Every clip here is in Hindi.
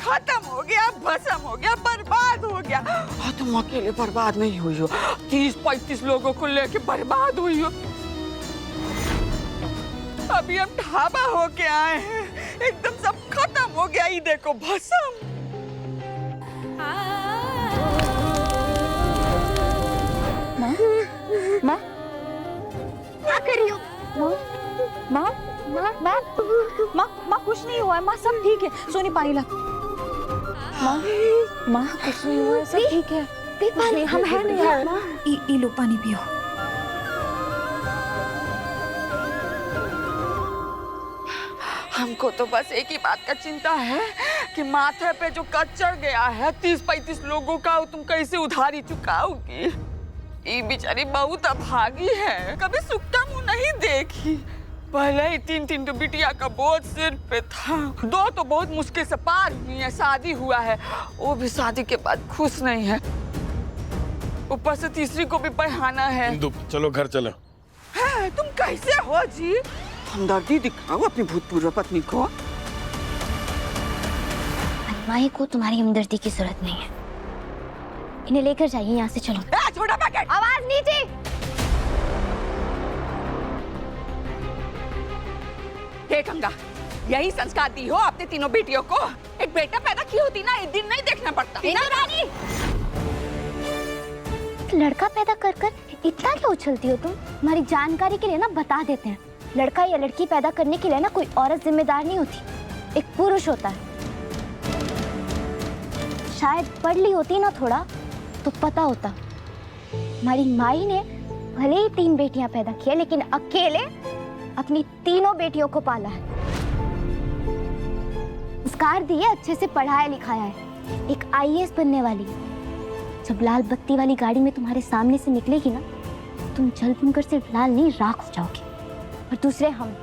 खत्म हो गया, भस्म हो गया, बर्बाद हो गया। और तुम अकेले बर्बाद नहीं हुई हो, 30-35 लोगों को लेके बर्बाद हुई हो। अभी हम ढाबा होके आए हैं, एकदम सब खत्म हो गया। ये देखो भस्म। माँ, माँ, क्या कर रही हो? माँ, माँ, माँ, माँ, माँ कुछ नहीं हुआ है, माँ सब ठीक है। सोनी पानी ला। माँ, माँ कुछ नहीं हुआ है, सब ठीक है। पानी हम है नहीं यार। माँ, ई लो पानी पियो। हमको तो बस एक ही बात का चिंता है कि माथे पे जो कर्ज चढ़ गया है 30-35 लोगों का, तुम कैसे उधारी चुकाओगी? ये बेचारी बहुत अभागी है, कभी सुख का मुंह नहीं देखी। पहले ही 3 बिटिया का बोझ सिर पे था, 2 तो बहुत मुश्किल से पार हुई है, शादी हुआ है, वो भी शादी के बाद खुश नहीं है, ऊपर से तीसरी को भी पढ़ाना है। चलो घर चलो। है, तुम कैसे हो जी? हमदर्दी दिखाओ अपनी भूतपूर्व पत्नी को। माही को तुम्हारी हमदर्दी की जरूरत नहीं है, इन्हें लेकर जाइए यहाँ से। चलो। छोटा पैकेट, आवाज नीचे। हे गंगा, यही संस्कार दी हो अपने तीनों बेटियों को? एक बेटा पैदा की होती ना, एक दिन नहीं देखना पड़ता। रानी, लड़का पैदा कर कर इतना क्यों उछलती हो तुम? हमारी जानकारी के लिए ना बता देते हैं, लड़का या लड़की पैदा करने के लिए ना कोई औरत जिम्मेदार नहीं होती, एक पुरुष होता है। शायद पढ़ ली होती ना थोड़ा तो पता होता। हमारी माई ने भले ही 3 बेटियां पैदा किया, लेकिन अकेले अपनी तीनों बेटियों को पाला है, संस्कार दिए, अच्छे से पढ़ाया लिखाया है, एक IAS बनने वाली। जब लाल बत्ती वाली गाड़ी में तुम्हारे सामने से निकलेगी ना, तुम जल भूनकर सिर्फ लाल नहीं राख हो जाओगे। और दूसरे हम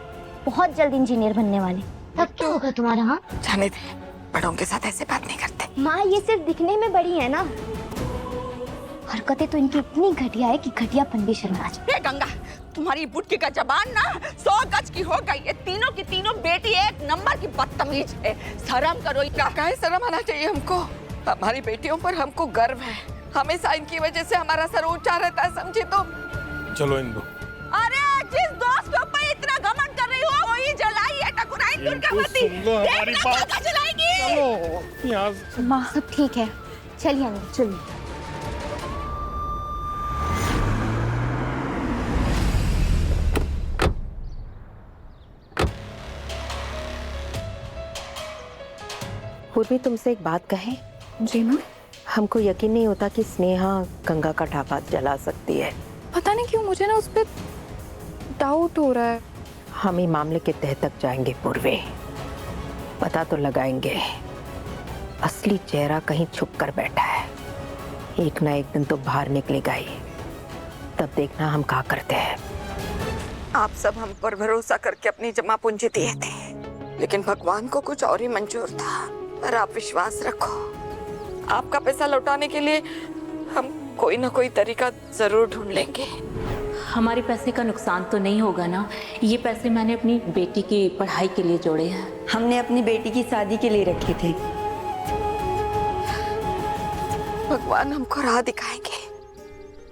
बहुत जल्द इंजीनियर बनने वाले। तब क्या होगा तुम्हारा? हाँ जाने दे, बड़ों के साथ ऐसे बात नहीं करते। माँ, ये सिर्फ दिखने में बड़ी है ना, हरकतें तो इनकी इतनी घटिया है कि घटियापन भी शर्मा जाए। हे गंगा, तुम्हारी बुटकी का जबान ना 100 गज की हो गई है। तीनों की तीनों बेटी एक नंबर की बदतमीज है। शर्म करो। क्या कहे, शर्म आना चाहिए हमको। हमारी बेटियों पर हमको गर्व है, हमेशा इनकी वजह से हमारा सर ऊंचा रहता है, समझे? तो चलो इंदु। अरे जिस दोस्त के ऊपर इतना घमंड कर रही हो, वही जलाई है टकुराई दुर्गावती। हमारी बात जलाएगी। चलो माँ, सब ठीक है, चलिए अंदर चलिए। पूर्वी, तुमसे एक बात कहें? जी माँ। हमको यकीन नहीं होता कि स्नेहा गंगा का ढाबा जला सकती है। पता नहीं क्यों मुझे ना उस पर डाउट हो रहा है। हम ही मामले के तह तक जाएंगे पूर्वी, पता तो लगाएंगे असली चेहरा कहीं छुप कर बैठा है। एक ना एक दिन तो बाहर निकलेगा ही, तब देखना हम क्या करते हैं। आप सब हम पर भरोसा करके अपनी जमा पूंजी दिए थे, लेकिन भगवान को कुछ और ही मंजूर था। पर आप विश्वास रखो, आपका पैसा लौटाने के लिए हम कोई ना कोई तरीका जरूर ढूंढ लेंगे। हमारे पैसे का नुकसान तो नहीं होगा ना? ये पैसे मैंने अपनी बेटी की पढ़ाई के लिए जोड़े हैं। हमने अपनी बेटी की शादी के लिए रखे थे। भगवान हमको राह दिखाएंगे।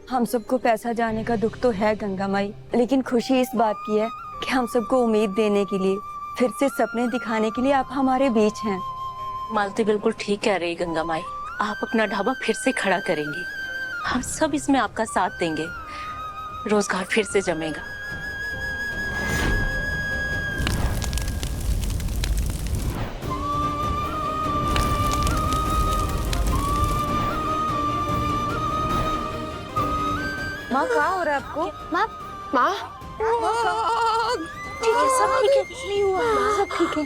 हम सबको पैसा जाने का दुख तो है गंगा माई, लेकिन खुशी इस बात की है कि हम सबको उम्मीद देने के लिए, फिर से सपने दिखाने के लिए आप हमारे बीच हैं। मालती बिल्कुल ठीक कह रही गंगा माई, आप अपना ढाबा फिर से खड़ा करेंगी, हम सब इसमें आपका साथ देंगे, रोजगार फिर से जमेगा। माँ, क्या हो रहा है आपको? माँ, माँ, ठीक है, सब ठीक है, कुछ नहीं हुआ, सब ठीक है।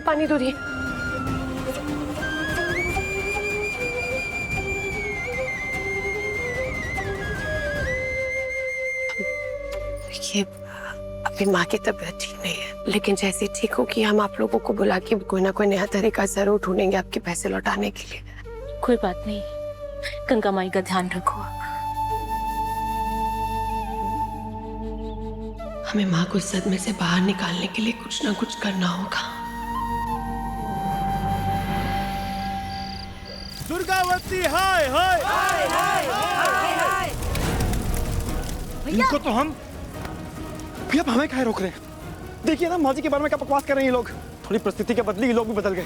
पानी दो दी। देखिए, अभी माँ की तबीयत ठीक नहीं है, लेकिन जैसे ठीक होगी हम आप लोगों को बुला के कोई ना कोई नया तरीका जरूर ढूंढेंगे आपके पैसे लौटाने के लिए। कोई बात नहीं, गंगा माई का ध्यान रखो। हमें माँ को इस सदमे से बाहर निकालने के लिए कुछ ना कुछ करना होगा। दुर्गावती हाय हाय इनको तो हम भैया हमें काहे रोक रहे हैं? देखिए ना माँ जी के बारे में क्या बकवास कर रहे हैं ये लोग। थोड़ी परिस्थिति के बदली ये लोग भी बदल गए।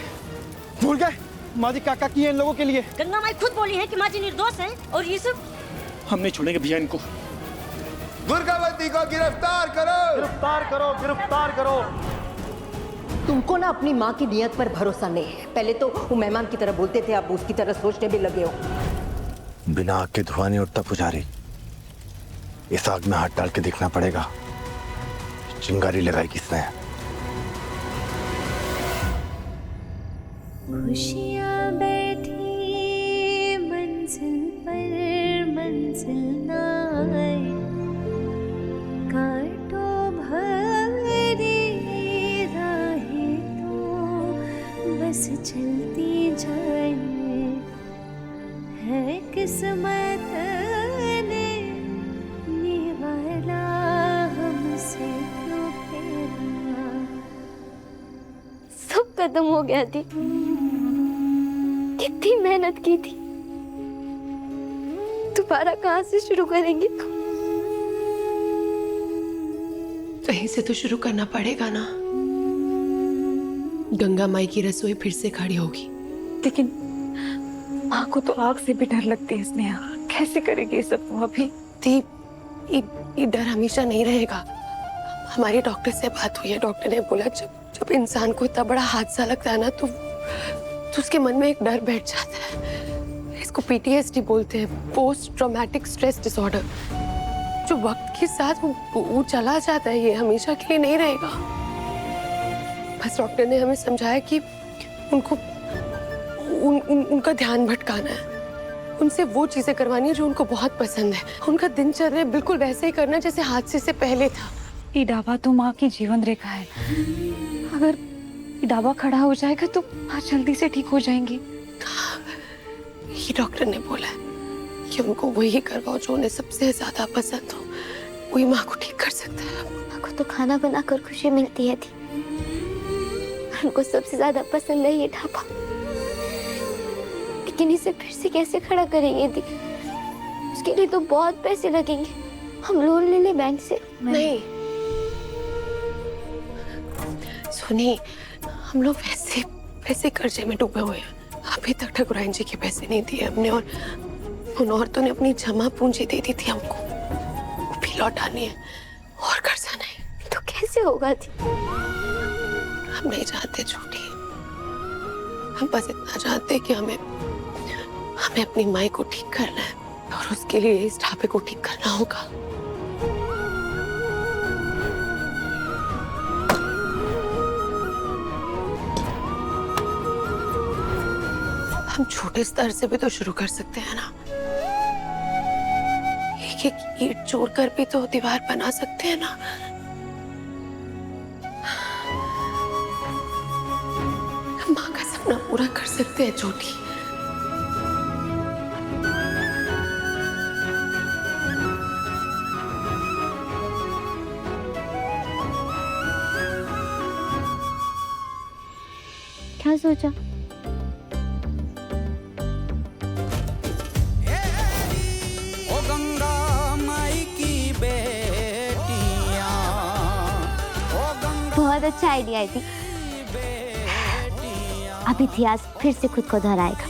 भूल गए माँ जी क्या की है इन लोगों के लिए। गंगा माई खुद बोली है कि माँ जी निर्दोष है और ये सब हम नहीं छोड़ेंगे भैया इनको। दुर्गावती को गिरफ्तार करो, गिरफ्तार करो, गिरफ्तार करो। तुमको ना अपनी माँ की नियत पर भरोसा नहीं है। पहले तो वो मेहमान की तरह बोलते थे, अब उसकी तरह सोचने भी लगे हो। बिना आग के धुआं नहीं उठता पुजारी। इस आग में हाथ डाल के देखना पड़ेगा चिंगारी लगाई किसने। खुशियाँ बैठी मंजिल पर मंजिल ना आए, कांटो भरी राहें तो बस चलती जाए, है किस्मत ने निवाला हमसे क्यों फेरा। सब खत्म हो गया थी, कितनी मेहनत की थी, दोबारा कहाँ से शुरू करेंगे? कहीं से तो शुरू करना पड़ेगा ना। गंगा माई की रसोई फिर से खड़ी होगी। लेकिन माँ को तो आग से भी डर लगती है स्नेहा, कैसे करेगी ये सब वो अभी? ये डर हमेशा नहीं रहेगा। हमारे डॉक्टर से बात हुई है, डॉक्टर ने बोला जब इंसान को इतना बड़ा हादसा लगता है ना तो उसके मन में एक डर बैठ जाता है। इसको PTSD बोलते हैं, पोस्ट ट्रॉमेटिक स्ट्रेस डिसऑर्डर, जो वक्त के साथ वो चला जाता है, ये हमेशा के लिए नहीं रहेगा। बस डॉक्टर ने हमें समझाया कि उनको उनका ध्यान भटकाना है, उनसे वो चीजें करवानी है जो उनको बहुत पसंद है, उनका दिनचर्या बिल्कुल वैसे ही करना जैसे हादसे से पहले था। ये ढाबा तो माँ की जीवन रेखा है, अगर ये ढाबा खड़ा हो जाएगा तो माँ जल्दी से ठीक हो जाएंगी। ये डॉक्टर ने बोला है कि उनको वही करवाओ जो उन्हें सबसे ज्यादा पसंद हो, वही माँ को ठीक कर सकता है। माँ को तो खाना बनाकर खुशी मिलती है थी, उनको सबसे ज्यादा पसंद है ये ढाबा, लेकिन इसे फिर से कैसे खड़ा करेंगे दी? उसके लिए तो बहुत पैसे लगेंगे। हम लोन ले ले बैंक से? नहीं सुनी, हम लोग वैसे कर्जे में डूबे हुए हैं। अभी तक ठकुराइन जी के पैसे नहीं दिए हमने, और उन औरतों ने अपनी जमा पूंजी दे दी थी हमको, वो भी लौटानी है, और कर्जा नहीं। तो कैसे होगा दी? हम नहीं जानते झूठी, हम बस इतना जानते कि हमें अपनी माई को ठीक करना है, और उसके लिए इस ढाबे को ठीक करना होगा। हम छोटे स्तर से भी तो शुरू कर सकते हैं ना। एक एक ईंट जोड़कर भी तो दीवार बना सकते हैं ना। माँ का सपना पूरा कर सकते हैं छोटी। क्या सोचा? बहुत अच्छा आइडिया है थी। अब इतिहास फिर से खुद को दोहराएगा।